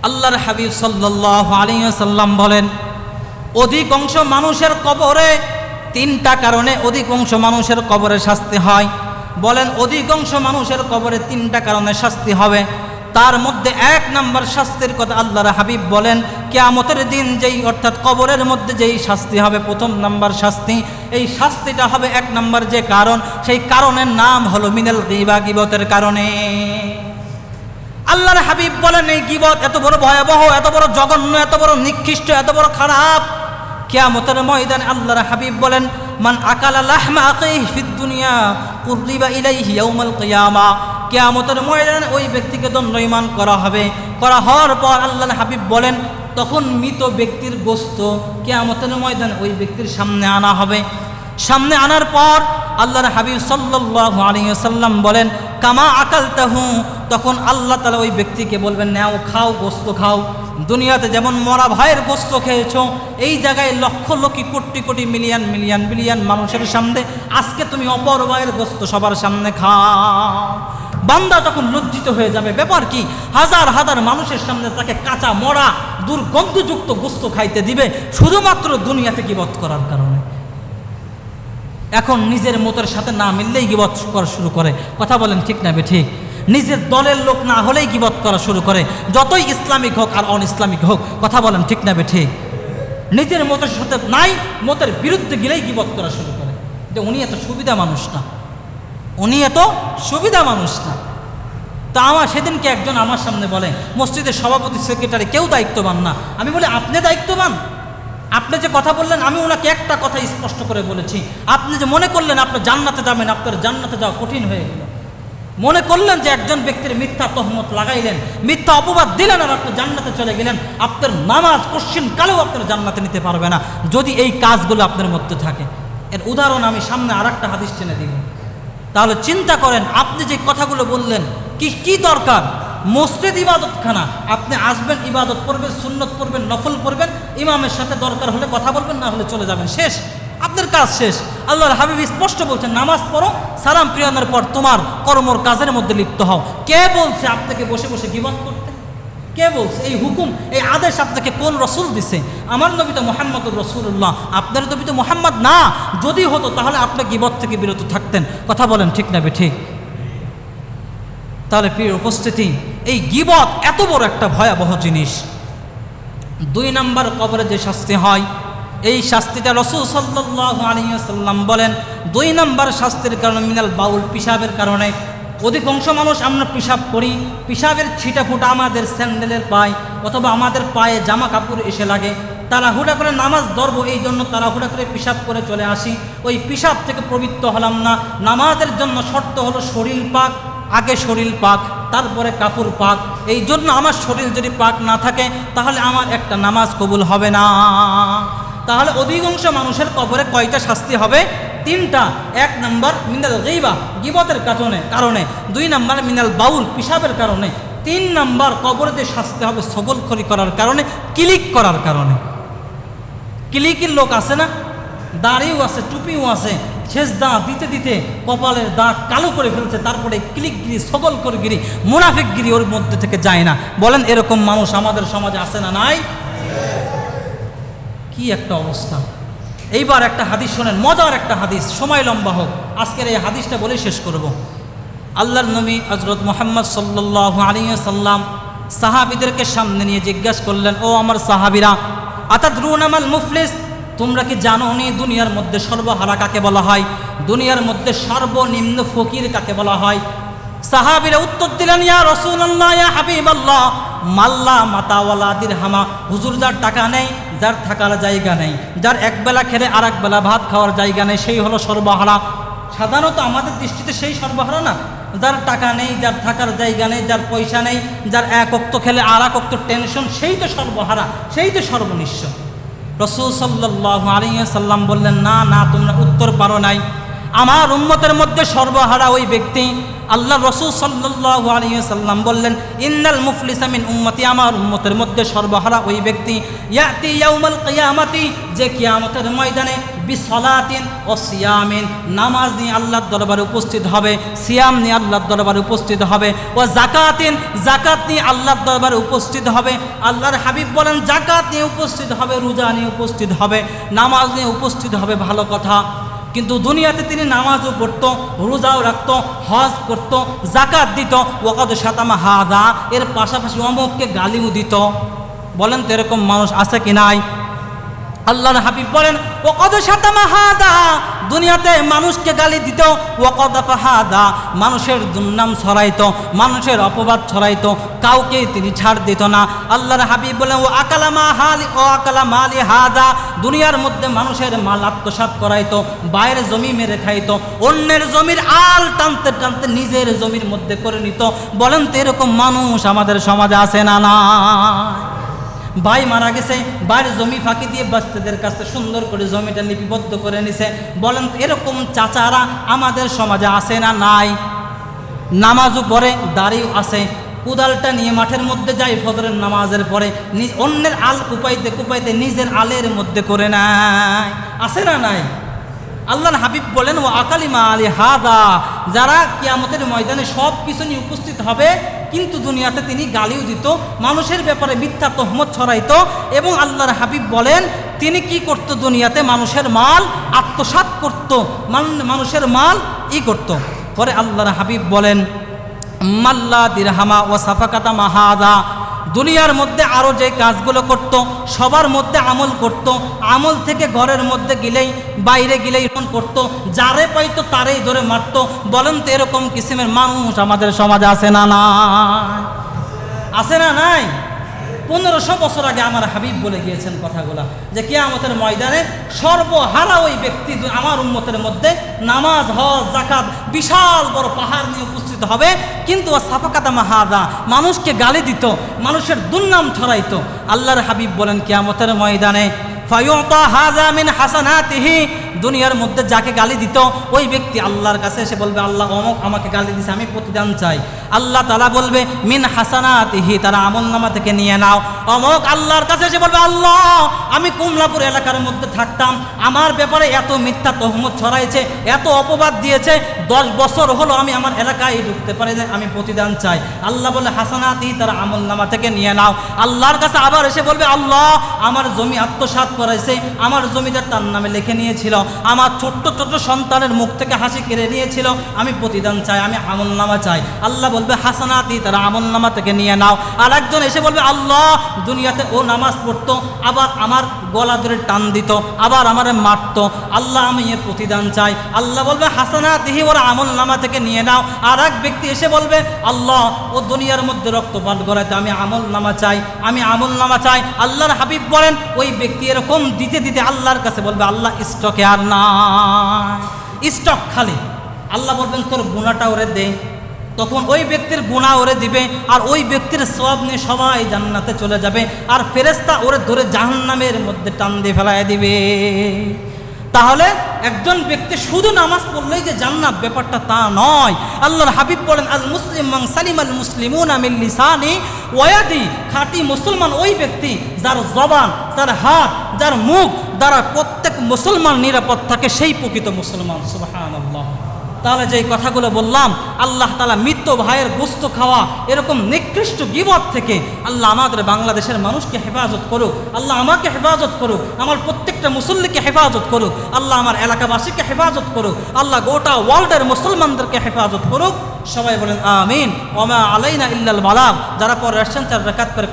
আল্লাহর হাবিব সাল্লাল্লাহু আলাইহি ওয়াসাল্লাম বলেন, অধিকাংশ মানুষের কবরে তিনটা কারণে অধিকাংশ মানুষের কবরে শাস্তি হয়। বলেন অধিকাংশ মানুষের কবরে তিনটা কারণে শাস্তি হবে। তার মধ্যে এক নম্বর শাস্তির কথা আল্লাহর হাবিব বলেন, কিয়ামতের দিন যেই অর্থাৎ কবরের মধ্যে যেই শাস্তি হবে, প্রথম নম্বর শাস্তি, এই শাস্তিটা হবে এক নম্বর যে কারণ, সেই কারণের নাম হলো মিনাল গীবা, গীবতের কারণে। আল্লাহর হাবিব বলেন এই গীবত এত বড় ভয়াবহ, এত বড় জঘন্য, এত বড় নিকৃষ্ট, এত বড় খারাপ। কিয়ামতের ময়দানে আল্লাহর হাবিব বলেন, মান আকালা লাহমা আখিহি ফিদ দুনিয়া কুররিবা ইলাইহি ইয়াউমাল কিয়ামা। কিয়ামতের ময়দানে ওই ব্যক্তিকে দণ্ডায়মান করা হবে। করা হওয়ার পর আল্লাহর হাবিব বলেন, তখন মৃত ব্যক্তির গোশত কিয়ামতের ময়দানে ওই ব্যক্তির সামনে আনা হবে। সামনে আনার পর আল্লাহর হাবিব সাল্লাল্লাহু আলাইহি ওয়াসাল্লাম বলেন, কামা আকালতাহু। তখন আল্লাহ তাআলা ওই ব্যক্তিকে বলবেন, নাও খাও, গোশত খাও। দুনিয়াতে যেমন মরা ভাইয়ের গোশত খেয়েছো, এই জায়গায় lakh lakh crore crore million million billion মানুষের সামনে আজকে তুমি অপর ভাইয়ের গোশত সবার সামনে খাও। বান্দা তখন লজ্জিত হয়ে যাবে, ব্যাপার কি? হাজার হাজার মানুষের সামনে তাকে কাঁচা মরা দুর্গন্ধযুক্ত গোশত খাইতে দিবে শুধুমাত্র দুনিয়াতে গীবত করার কারণে। এখন নিজের মতের সাথে না মিললেই গীবত করা শুরু করে। কথা বলেন ঠিক না বেঠিক? নিজের দলের লোক না হলেই গীবত করা শুরু করে, যতই ইসলামিক হোক আর অন ইসলামিক হোক। কথা বলেন ঠিক না বেঠিক? নিজের মতের সাথে নাই, মতের বিরুদ্ধে গেলেই গীবত করা শুরু করে, যে উনি এত সুবিধা মানুষ না, উনি এত সুবিধা মানুষ না। তা আমার সেদিনকে একজন আমার সামনে বলে, মসজিদের সভাপতি সেক্রেটারি কেউ দায়িত্ববান না। আমি বলি, আপনি দায়িত্ববান? আপনি যে কথা বললেন, আমি ওনাকে একটা কথা স্পষ্ট করে বলেছি, আপনি যে মনে করলেন আপনি জান্নাতে যাবেন, আপনার জান্নাতে যাওয়া কঠিন হয়ে গেল। মনে করলেন যে একজন ব্যক্তির মিথ্যা তহমত লাগাইলেন, মিথ্যা অপবাদ দিলেন, আর আপনি জান্নাতে চলে গেলেন। আপনার নামাজ কোশ্চিন কালেও আপনার জান্নাতে নিতে পারবে না যদি এই কাজগুলো আপনার মধ্যে থাকে। এর উদাহরণ আমি সামনে আর একটা হাদিস টেনে দিব। তাহলে চিন্তা করেন, আপনি যে কথাগুলো বললেন, কি দরকার? মসজিদ ইবাদতখানা, আপনি আসবেন, ইবাদত পড়বেন, সুন্নত পড়বেন, নফল পড়বেন, ইমামের সাথে দরকার হলে কথা বলবেন, না হলে চলে যাবেন, শেষ, আপনার কাজ শেষ। আল্লাহর হাবিব স্পষ্ট বলছেন, নামাজ পড়ো, সালাম ফিরানোর পর তোমার কর্মর কাজের মধ্যে লিপ্ত হও। কে বলছে আপনাকে বসে বসে গীবত করতে? কে বলছে? এই হুকুম, এই আদেশ আপনাকে কোন রসুল দিছে? আমার নবী তো মুহাম্মদুর রাসূলুল্লাহ, আপনার নবী তো মুহাম্মদ না। যদি হতো তাহলে আপনি গীবত থেকে বিরত থাকতেন। কথা বলেন ঠিক না বেঠিক? তাহলে প্রিয় উপস্থিতি, এই গীবত এত বড় একটা ভয়াবহ জিনিস। 2 নম্বর কবরে যে শাস্তি হয়, এই শাস্তিটা রাসূল সাল্লাল্লাহু আলাইহি ওয়াসাল্লাম বলেন, 2 নম্বর শাস্তির কারণে মিনাল বাউল, পিশাবের কারণে। অধিকাংশ মানুষ আমরা পিশাব করি, পিশাবের ছিটা ফুটা আমাদের স্যান্ডেলের পায়ে অথবা আমাদের পায়ে জামা কাপড় এসে লাগে। তাড়াহুড়া করে নামাজ ধরবো, এই জন্য তাড়াহুড়া করে পিশাব করে চলে আসি, ওই পিশাব থেকে পবিত্র হলাম না। নামাজের জন্য শর্ত হলো শরীর পাক, আগে শরীর পাক, তারপরে কাপড় পাক। এই জন্য আমার শরীর যদি পাক না থাকে তাহলে আমার একটা নামাজ কবুল হবে না। তাহলে অধিকাংশ মানুষের কবরে কয়টা শাস্তি হবে? 3টা। 1 নম্বর মিনাল গীবা, গীবতের কারণে। 2 নম্বর মিনাল বাউল, পিশাবের কারণে। 3 নম্বর কবরে যে শাস্তি হবে সগলখড়ি করার কারণে, ক্লিক করার কারণে। ক্লিকের লোক আছে না, দাড়িও আছে, টুপিও আছে, শেষ দাঁত দিতে দিতে কপালের দাঁত কালো করে ফেলছে, তারপরে ক্লিকগিরি, সগলখড়গিরি, মুনাফিকগিরি ওর মধ্যে থেকে যায় না। বলেন এরকম মানুষ আমাদের সমাজে আছে না নাই? কি একটা অবস্থা! এইবার একটা হাদিস শোনেন, মজার একটা হাদিস, সময় লম্বা হোক, আজকের এই হাদিসটা বলে শেষ করব। আল্লাহর নবী হযরত মুহাম্মদ সাল্লাল্লাহু আলাইহি ওয়াসাল্লাম সাহাবীদেরকে সামনে নিয়ে জিজ্ঞাসা করলেন, ও আমার সাহাবীরা, আতাদরুনা মাল মুফলিস, তোমরা কি জানো নি দুনিয়ার মধ্যে সর্বহারা কাকে বলা হয়? দুনিয়ার মধ্যে সর্বনিম্ন ফকির কাকে বলা হয়? সাহাবীরা উত্তর দিলেন, ইয়া রাসূলুল্লাহ, ইয়া হাবিবাল্লাহ, মাল্লা মাতাওয়ালা দিরহামা, হুজুর যার টাকা নেই, যার থাকার জায়গা নেই, যার একবেলা খেলে আর একবেলা ভাত খাওয়ার জায়গা নেই, সেই হলো সর্বহারা। সাধারণত আমাদের দৃষ্টিতে সেই সর্বহারা না, যার টাকা নেই, যার থাকার জায়গা নেই, যার পয়সা নেই, যার এক ওক্ত খেলে আর এক ওক্ত টেনশন, সেই তো সর্বহারা, সেই তো সর্বনিঃস্ব। রাসূল সাল্লাল্লাহু আলাইহি ওয়াসাল্লাম বললেন, না না, তোমরা উত্তর পারো নাই। আমার উম্মতের মধ্যে সর্বহারা ওই ব্যক্তি। আল্লাহ রসুল সাল্লাল্লাহু আলাইহি ওয়াসাল্লাম বললেন, ইন্নাল মুফলিসা মিন উম্মতি, আমার উম্মতের মধ্যে সর্বহারা ওই ব্যক্তি, ইয়াতি ইয়াউমাল কিয়ামাতি, যে কিয়ামতের ময়দানে বিসলাতিন ও সিয়ামিন, নামাজ নিয়ে আল্লাহর দরবারে উপস্থিত হবে, সিয়াম নিয়ে আল্লাহর দরবারে উপস্থিত হবে, ও জাকাতিন, জাকাত নিয়ে আল্লাহর দরবারে উপস্থিত হবে। আল্লাহর হাবিব বলেন জাকাত নিয়ে উপস্থিত হবে, রোজা নিয়ে উপস্থিত হবে, নামাজ নিয়ে উপস্থিত হবে, ভালো কথা। কিন্তু দুনিয়াতে তিনি নামাজও পড়তো, রোজাও রাখতো, হজ করতো, জাকাত দিত, ওয়াকাদ শাতামা হাদা, এর পাশাপাশি অমুককে গালিও দিত। বলেন তো এরকম মানুষ আছে কি নাই? আল্লাহর হাবিব বলেন ওয়াকাদ শাতামা হাদা, দুনিয়াতে মানুষকে গালি দিত, ওয়াকাদ ফাহাদা, মানুষের দুর্নাম ছড়াইতো, মানুষের অপবাদ ছড়াইতো, কাউকে তিনি ছাড় দিত না। আল্লাহর হাবিব বলেন ও আকালা মালি হাদা, দুনিয়ার মধ্যে মানুষের মাল আত্মসাৎ করাইতো, বাইরের জমি মেরে খাইতো, অন্যের জমির আল টানতে টানতে নিজের জমির মধ্যে করে নিত। বলেন তো এরকম মানুষ আমাদের সমাজে আছে না? না, ভাই মারা গেছে, বাইরের জমি ফাঁকি দিয়ে বাচ্চাদের কাছে সুন্দর করে জমিটা লিপিবদ্ধ করে নিছে। বলেন এরকম চাচারা আমাদের সমাজে আছে না? নাই। নামাজও পড়ে, দাড়িও আছে, কোদালটা নিয়ে মাঠের মধ্যে যায় ফজরের নামাজের পরে, অন্যের আল কুপাইতে কুপাইতে নিজের আলের মধ্যে করে নাই। আছে না? নাই। আল্লাহর হাবিব বলেন ও আকালিমা আলী হাদা, যারা কিয়ামতের ময়দানে সব কিছু নিয়ে উপস্থিত হবে, কিন্তু দুনিয়াতে তিনি গালিও দিত, মানুষের ব্যাপারে মিথ্যা তহমত ছড়াইতো। এবং আল্লাহর হাবিব বলেন তিনি কি করত? দুনিয়াতে মানুষের মাল আত্মসাৎ করত, মানুষের মাল করত। পরে আল্লাহর হাবিব বলেন মাল্লা দিরহামা ও সাফাকাতা মাহাদা, দুনিয়ার মধ্যে আরও যে কাজগুলো করত সবার মধ্যে আমল করত, আমল থেকে ঘরের মধ্যে গেলেই বাইরে গেলেই করত, যারে পাইতো তারেই ধরে মারত। বলেন তো এরকম কিসিমের মানুষ আমাদের সমাজে আছে না? না, আছে না? নাই। 1500 বছর আগে আমার হাবিব বলে গিয়েছেন কথাগুলা, যে কিয়ামতের ময়দানে সর্বহারা ওই ব্যক্তি আমার উম্মতের মধ্যে নামাজ, হজ, জাকাত বিশাল বড় পাহাড় নিয়ে উপস্থিত হবে, কিন্তু সাফাকাতা মাহাদা, মানুষকে গালি দিত, মানুষের দুর্নাম ছড়াইতো। আল্লাহর হাবিব বলেন কিয়ামতের ময়দানে ফায়ুতা হাযা মিন হাসানাতিহি, দুনিয়ার মধ্যে যাকে গালি দিত ওই ব্যক্তি আল্লাহর কাছে এসে বলবে আল্লাহ অমুক আমাকে গালি দিছে, আমি প্রতিদান চাই। আল্লাহ তাআলা বলবে মিন হাসানাতিহি, তারা আমলনামা থেকে নিয়ে নাও। অমুক আল্লাহর কাছে এসে বলবে আল্লাহ আমি কমলাপুর এলাকার মধ্যে থাকতাম, আমার ব্যাপারে এত মিথ্যা তহমত ছড়াইছে, এত অপবাদ দিয়েছে, 10 বছর হলো আমি আমার এলাকায় ঢুকতে পারি না, আমি প্রতিদান চাই। আল্লাহ বলে হাসানাতিহি, তারা আমলনামা থেকে নিয়ে নাও। আল্লাহর কাছে আবার এসে বলবে আল্লাহ আমার জমি আত্মসাৎ করাইছে, আমার জমিদার তার নামে লিখে নিয়েছিল, আমার ছোট্ট ছোট্ট সন্তানের মুখ থেকে হাসি কেড়ে নিয়েছিল, আমি প্রতিদান চাই, আমি আমলনামা চাই। আল্লাহ বলবে হাসানাতি, তারা আমলনামা থেকে নিয়ে নাও। আর একজন এসে বলবে আল্লাহ দুনিয়াতে ও নামাজ পড়তো, আবার আমার গলা ধরে টান দিত, আবার আমারে মারতো, আল্লাহ আমি এর প্রতিদান চাই। আল্লাহ বলবে হাসানাতিহি, ওরা আমলনামা থেকে নিয়ে নাও। আর এক ব্যক্তি এসে বলবে আল্লাহ ও দুনিয়ার মধ্যে রক্তপাত করাইতে, আমি আমলনামা চাই, আমি আমলনামা চাই। আল্লাহর হাবিব বলেন ওই ব্যক্তি এরকম দিতে দিতে আল্লাহর কাছে বলবে আল্লাহ স্টকে আর না, স্টক খালি। আল্লাহ বলবেন তোর গুনাহটা ওরে দে, তখন ওই ব্যক্তির গুনাহ ওরে দিবে, আর ওই ব্যক্তির সওয়াব নিয়ে সবাই জান্নাতে চলে যাবে, আর ফেরেশতা ওরে ধরে জাহান্নামের মধ্যে টান দিয়ে ফেলায় দিবে। তাহলে একজন ব্যক্তি শুধু নামাজ পড়লেই যে জান্নাত, ব্যাপারটা তা নয়। আল্লাহর হাবিব বলেন আল মুসলিম মান সালিমাল মুসলিমুনা মিন লিসানি ওয়া ইয়াদি, খাঁটি মুসলমান ওই ব্যক্তি যার জবান, যার হাত, যার মুখ দ্বারা প্রত্যেক মুসলমান নিরাপদ থাকে, সেই প্রকৃত মুসলমান। সুবহানাল্লাহ। তাহলে যেই কথাগুলো বললাম, আল্লাহ তাআলা মৃত্যু ভাইয়ের গোশত খাওয়া, এরকম নিকৃষ্ট গীবত থেকে আল্লাহ আমাদের বাংলাদেশের মানুষকে হেফাজত করুক, আল্লাহ আমাকে হেফাজত করুক, আমার প্রত্যেকটা মুসল্লিকে হেফাজত করুক, আল্লাহ আমার এলাকাবাসীকে হেফাজত করুক, আল্লাহ গোটা ওয়ার্ল্ডের মুসলমানদেরকে হেফাজত করুক। সবাই বলেন আমিন। ওয়া মা আলাইনা ইল্লাল বালাগ। যারা পরে আসছেন 4 রাকাত করে